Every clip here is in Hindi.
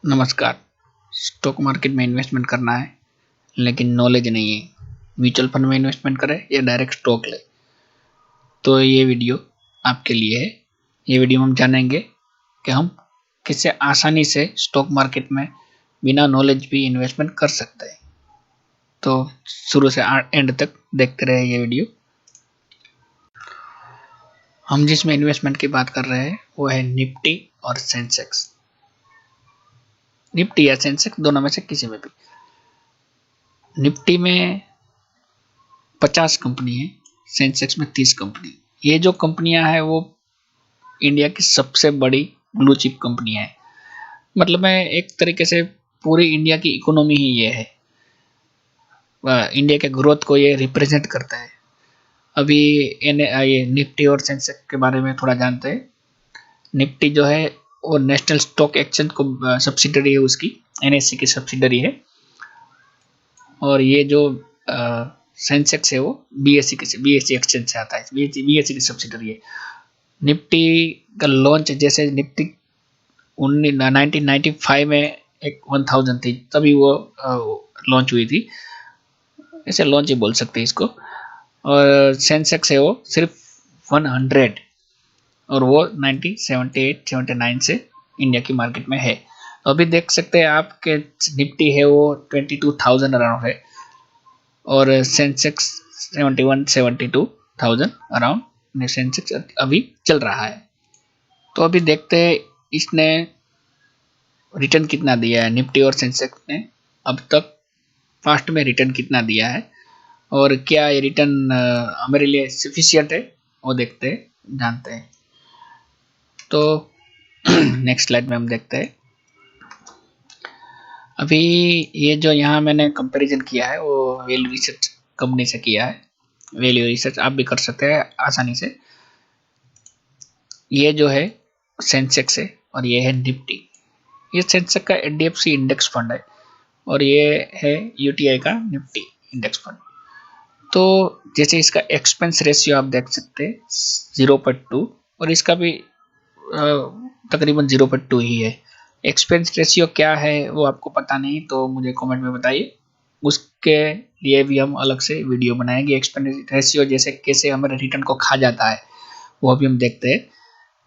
नमस्कार। स्टॉक मार्केट में इन्वेस्टमेंट करना है लेकिन नॉलेज नहीं है। म्यूचुअल फंड में इन्वेस्टमेंट करें या डायरेक्ट स्टॉक ले, तो ये वीडियो आपके लिए है। ये वीडियो में हम जानेंगे कि हम किससे आसानी से स्टॉक मार्केट में बिना नॉलेज भी इन्वेस्टमेंट कर सकते हैं। तो शुरू से एंड तक देखते रहे ये वीडियो। हम जिसमें इन्वेस्टमेंट की बात कर रहे हैं वो है निफ्टी और सेंसेक्स। निफ्टी या सेंसेक्स दोनों में से किसी में भी। निफ्टी में 50 कंपनी है, सेंसेक्स में 30 कंपनी। ये जो कंपनियां हैं वो इंडिया की सबसे बड़ी ब्लू चिप कंपनी है। मतलब मैं एक तरीके से पूरी इंडिया की इकोनॉमी ही ये है, इंडिया के ग्रोथ को ये रिप्रेजेंट करता है। अभी ये निफ्टी और सेंसेक्स के बारे में थोड़ा जानते हैं। निफ्टी जो है वो नेशनल स्टॉक एक्सचेंज को सब्सिडरी है, उसकी एनएससी की सब्सिडरी है। और ये जो सेंसेक्स है वो बीएससी एक्सचेंज से आता है, बीएससी की सब्सिडरी है। निफ्टी का लॉन्च जैसे निफ्टी 1995 में एक 1000 थी, तभी वो लॉन्च हुई थी, ऐसे लॉन्च ही बोल सकते हैं इसको। और सेंसेक्स है वो सिर्फ 100, और वो 1978-79 से इंडिया की मार्केट में है। तो अभी देख सकते हैं आपके निफ्टी है वो 22,000 अराउंड है, और सेंसेक्स 71-72,000 अराउंड सेंसेक्स अभी चल रहा है। तो अभी देखते हैं इसने रिटर्न कितना दिया है, निफ्टी और सेंसेक्स ने अब तक फास्ट में रिटर्न कितना दिया है, और क्या ये रिटर्न हमारे लिए सफिशिएंट है, वो देखते हैं, जानते हैं। तो नेक्स्ट स्लाइड में हम देखते हैं। अभी ये जो यहाँ मैंने कंपैरिजन किया है वो वैल्यू रिसर्च कंपनी से किया है। वैल्यू रिसर्च आप भी कर सकते हैं आसानी से। ये जो है सेंसेक्स है और ये है निफ्टी। ये सेंसेक्स का एचडीएफसी इंडेक्स फंड है और ये है यूटीआई का निफ्टी इंडेक्स फंड। तो जैसे इसका एक्सपेंस रेशियो आप देख सकते हैं 0.2, और इसका भी तकरीबन 0.2 ही है। एक्सपेंस रेशियो क्या है वो आपको पता नहीं तो मुझे कमेंट में बताइए, उसके लिए भी हम अलग से वीडियो बनाएंगे। एक्सपेंस रेशियो जैसे कैसे हमारे रिटर्न को खा जाता है वो अभी हम देखते हैं।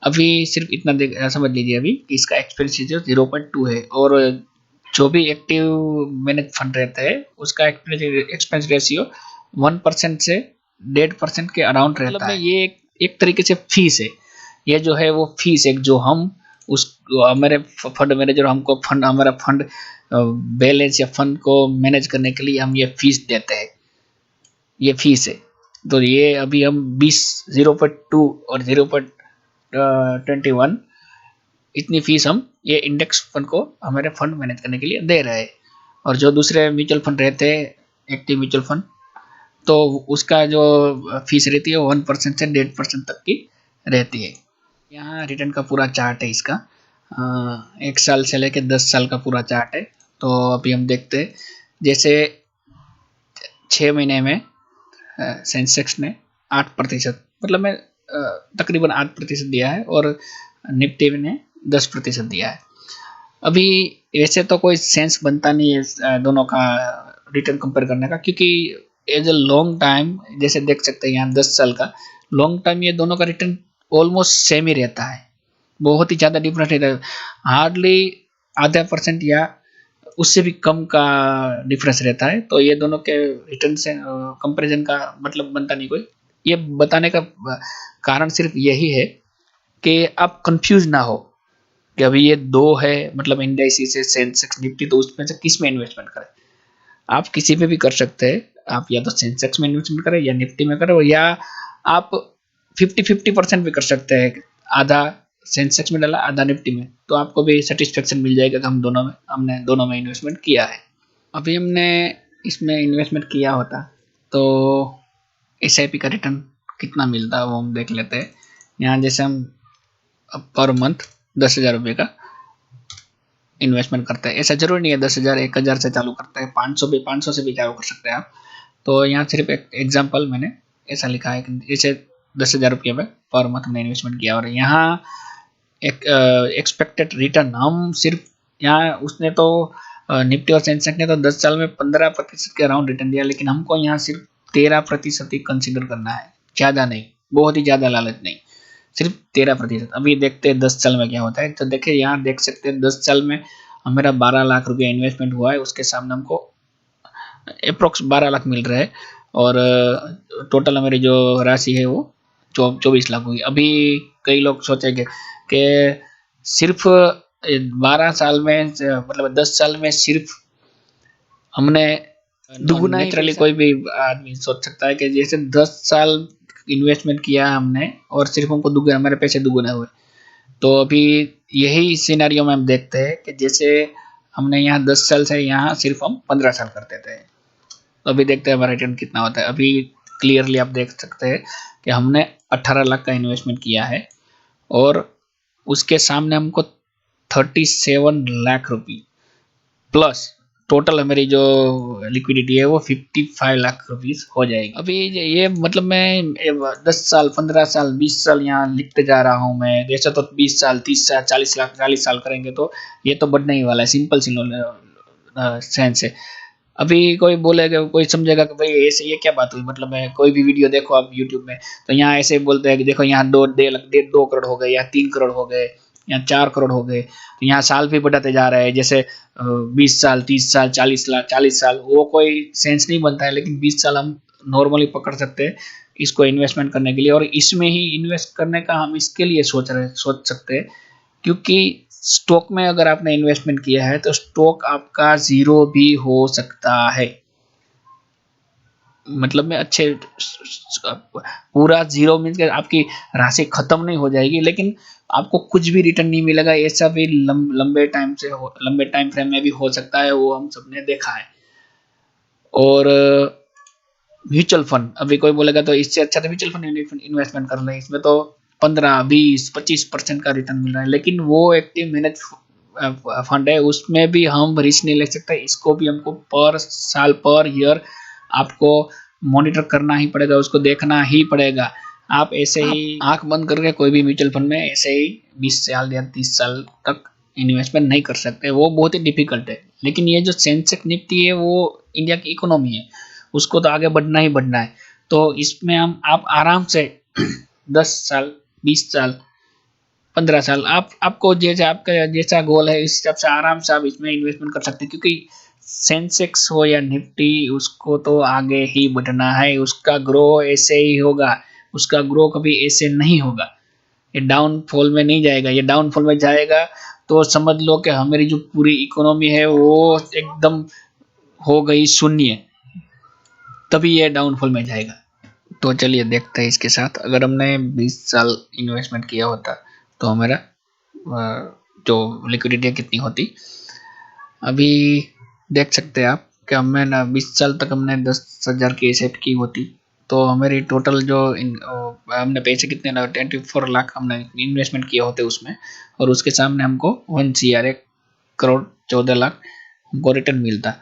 अभी सिर्फ इतना समझ लीजिए अभी कि इसका एक्सपेंस रेशियो 0.2 है, और जो भी एक्टिव मैनेज फंड रहता है उसका एक्सपेंस रेशियो 1% से 1.5% के अराउंड रहता है। ये एक तरीके से फीस है। ये जो है वो फीस है जो हम उस हमारे फंड मैनेजर हमको हमारा फंड बैलेंस या फंड को मैनेज करने के लिए हम ये फीस देते हैं, ये फीस है। तो ये अभी हम 0.2 और 0.21 इतनी फीस हम ये इंडेक्स फंड को हमारे फंड मैनेज करने के लिए दे रहे हैं। और जो दूसरे म्यूचुअल फंड रहते हैं, एक्टिव म्यूचुअल फंड, तो उसका जो फीस रहती है 1% से 1.5% तक की रहती है। यहाँ रिटर्न का पूरा चार्ट है इसका, 1 साल से लेकर 10 साल का पूरा चार्ट है। तो अभी हम देखते हैं जैसे 6 महीने में सेंसेक्स ने 8%, मतलब मैं तकरीबन 8% दिया है, और निफ्टी ने 10% दिया है। अभी ऐसे तो कोई सेंस बनता नहीं है दोनों का रिटर्न कंपेयर करने का, क्योंकि एज अ लॉन्ग टाइम जैसे देख सकते हैं यहाँ 10 साल का लॉन्ग टाइम ये दोनों का रिटर्न ऑलमोस्ट सेम ही रहता है, बहुत ही ज़्यादा डिफरेंस नहीं रहता। हार्डली आधा % या उससे भी कम का डिफरेंस रहता है। तो ये दोनों के रिटर्न से कंपैरिजन का मतलब बनता नहीं कोई। ये बताने का कारण सिर्फ यही है कि आप कंफ्यूज ना हो कि अभी ये दो है, मतलब इंडेक्स है सेंसेक्स निफ्टी, तो उसमें से किस में इन्वेस्टमेंट करें। आप किसी पे भी कर सकते हैं, आप या तो सेंसेक्स में इन्वेस्टमेंट करें या निफ्टी में करें, या आप 50-50% भी कर सकते हैं, आधा सेंसेक्स में डाला आधा निफ्टी में, तो आपको भी सेटिस्फेक्शन मिल जाएगा कि हमने दोनों में इन्वेस्टमेंट किया है। अभी हमने इसमें इन्वेस्टमेंट किया होता तो एसआईपी का रिटर्न कितना मिलता है वो हम देख लेते हैं। यहाँ जैसे हम पर मंथ 10,000 रुपये का इन्वेस्टमेंट करते हैं, ऐसा जरूरी नहीं है 10,000 1,000 से चालू करते हैं, 500 से भी चालू कर सकते हैं आप। तो यहाँ सिर्फ एक एग्जांपल मैंने ऐसा लिखा है कि जैसे 10,000 रुपये में पर मंथ हमने इन्वेस्टमेंट किया, और यहाँ एक एक्सपेक्टेड रिटर्न हम सिर्फ यहाँ उसने तो निफ्टी और सेंसेक्स ने तो 10 साल में 15% के अराउंड रिटर्न दिया, लेकिन हमको यहाँ सिर्फ 13% ही कंसिडर करना है, ज़्यादा नहीं, बहुत ही ज़्यादा लालच नहीं, सिर्फ 13%। अभी देखते हैं 10 साल में क्या होता है। तो देखिए यहाँ देख सकते हैं 10 साल में हमारा 12 लाख रुपया इन्वेस्टमेंट हुआ है, उसके सामने हमको अप्रोक्स 12 लाख मिल रहा है, और टोटल हमारी जो राशि है वो 24 लाख हुई। अभी कई लोग सोचेंगे कि सिर्फ 12 साल में मतलब 10 साल में सिर्फ हमने दुगुना ही, नेचुरली कोई भी आदमी सोच सकता है कि जैसे 10 साल इन्वेस्टमेंट किया हमने और सिर्फ हमको दुगुना, हमारे पैसे दुगुना हुए। तो अभी यही सिनेरियो में हम देखते हैं कि जैसे हमने यहाँ 10 साल से यहाँ सिर्फ हम 15 साल करते थे, अभी देखते हैं हमारा रिटर्न कितना होता है। अभी क्लियरली आप देख सकते हैं कि हमने 18 लाख का इन्वेस्टमेंट किया है और उसके सामने हमको 37 लाख रुपये प्लस टोटल हमारी जो लिक्विडिटी है वो 55 लाख रुपीस हो जाएगी। अभी ये मतलब मैं 10 साल 15 साल 20 साल यहाँ लिखते जा रहा हूँ मैं, जैसे तो 20 साल 30 साल 40 लाख 40 साल करेंगे तो ये तो बढ़ने ही वाला है, सिंपल सेंस है। अभी कोई बोलेगा, कोई समझेगा कि भाई ऐसे ये क्या बात हुई, मतलब मैं कोई भी वीडियो देखो आप यूट्यूब में तो यहाँ ऐसे बोलते हैं कि देखो यहाँ 2 करोड़ हो गए या 3 करोड़ हो गए या 4 करोड़ हो गए, तो यहाँ साल भी बढ़ाते जा रहे हैं, जैसे 20 साल 30 साल 40 लाख 40 साल, वो कोई सेंस नहीं बनता है। लेकिन 20 साल हम नॉर्मली पकड़ सकते हैं इसको इन्वेस्टमेंट करने के लिए, और इसमें ही इन्वेस्ट करने का हम इसके लिए सोच सकते हैं क्योंकि स्टॉक में अगर आपने इन्वेस्टमेंट किया है तो स्टॉक आपका जीरो भी हो सकता है, मतलब में अच्छे पूरा जीरो मीन्स कि आपकी राशि खत्म नहीं हो जाएगी, लेकिन आपको कुछ भी रिटर्न नहीं मिलेगा। ऐसा भी लंबे टाइम फ्रेम में भी हो सकता है, वो हम सबने देखा है। और म्यूचुअल फंड, अभी कोई बोलेगा तो इससे अच्छा तो म्यूचुअल फंड इन्वेस्टमेंट कर ले, इसमें तो 15-20-25% का रिटर्न मिल रहा है, लेकिन वो एक्टिव मैनेज फंड है, उसमें भी हम रिस्क नहीं ले सकते। इसको भी हमको पर साल पर ईयर आपको मॉनिटर करना ही पड़ेगा, उसको देखना ही पड़ेगा। आप ऐसे ही आंख बंद करके कोई भी म्यूचुअल फंड में ऐसे ही 20 साल या 30 साल तक इन्वेस्टमेंट नहीं कर सकते, वो बहुत ही डिफिकल्ट है। लेकिन ये जो सेंसेक्स निफ्टी है वो इंडिया की इकोनॉमी है, उसको तो आगे बढ़ना ही बढ़ना है। तो इसमें आप आराम से 10 साल 20 साल 15 साल आपको जैसे आपका जैसा गोल है इस हिसाब से आराम से आप इसमें इन्वेस्टमेंट कर सकते हैं, क्योंकि सेंसेक्स हो या निफ्टी उसको तो आगे ही बढ़ना है, उसका ग्रो ऐसे ही होगा, उसका ग्रो कभी ऐसे नहीं होगा, ये डाउनफॉल में नहीं जाएगा। ये डाउनफॉल में जाएगा तो समझ लो कि हमारी जो पूरी इकोनॉमी है वो एकदम हो गई शून्य, तभी ये डाउनफॉल में जाएगा। तो चलिए देखते हैं इसके साथ, अगर हमने 20 साल इन्वेस्टमेंट किया होता तो हमारा जो लिक्विडिटी कितनी होती। अभी देख सकते हैं आप कि हमने ना 20 साल तक हमने 10,000 की एसेट की होती तो हमारी टोटल जो हमने पैसे कितने ना 24 लाख हमने इन्वेस्टमेंट किए होते उसमें, और उसके सामने हमको 1 CR 1 करोड़ 14 लाख हमको रिटर्न मिलता।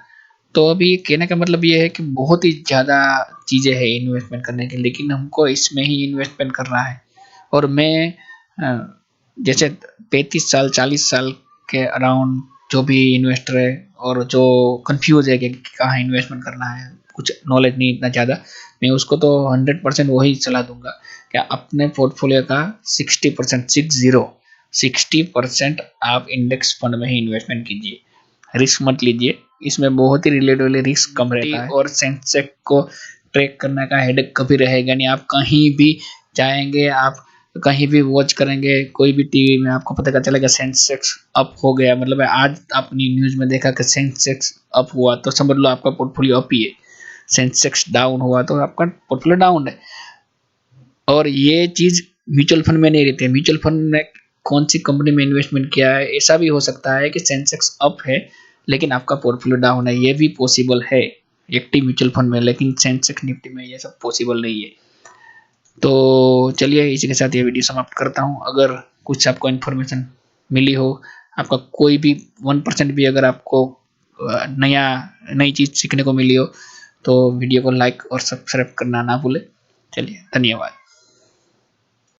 तो अभी कहने का मतलब ये है कि बहुत ही ज़्यादा चीज़ें हैं इन्वेस्टमेंट करने की, लेकिन हमको इसमें ही इन्वेस्टमेंट करना है। और मैं जैसे 35 साल 40 साल के अराउंड जो भी इन्वेस्टर है और जो कंफ्यूज है कि कहाँ इन्वेस्टमेंट करना है, कुछ नॉलेज नहीं इतना ज़्यादा, मैं उसको तो 100% वही सलाह दूंगा कि अपने पोर्टफोलियो का 60% आप इंडेक्स फंड में ही इन्वेस्टमेंट कीजिए, रिस्क मत लीजिए। इसमें बहुत ही रिलेटिवली रिस्क कम रहता है और सेंसेक्स को ट्रैक करने का हेडेक कभी रहेगा नहीं। आप कहीं भी जाएंगे, आप कहीं भी वॉच करेंगे, कोई भी टीवी में आपको पता चलेगा सेंसेक्स अप हो गया, मतलब आज आपने न्यूज में देखा कि सेंसेक्स अप हुआ तो समझ लो आपका पोर्टफोलियो अप ही है, सेंसेक्स डाउन हुआ तो आपका पोर्टफोलियो डाउन है। और ये चीज म्यूचुअल फंड में नहीं रहती है। म्यूचुअल फंड में कौन सी कंपनी में इन्वेस्टमेंट किया है, ऐसा भी हो सकता है कि सेंसेक्स अप है लेकिन आपका पोर्टफोलियो डाउन है, ये भी पॉसिबल है एक्टिव म्यूचुअल फंड में, लेकिन सेंसेक्स निफ्टी में ये सब पॉसिबल नहीं है। तो चलिए इसी के साथ ये वीडियो समाप्त करता हूँ। अगर कुछ आपको इन्फॉर्मेशन मिली हो, आपका कोई भी 1% भी अगर आपको नई चीज़ सीखने को मिली हो तो वीडियो को लाइक और सब्सक्राइब करना ना भूले। चलिए धन्यवाद।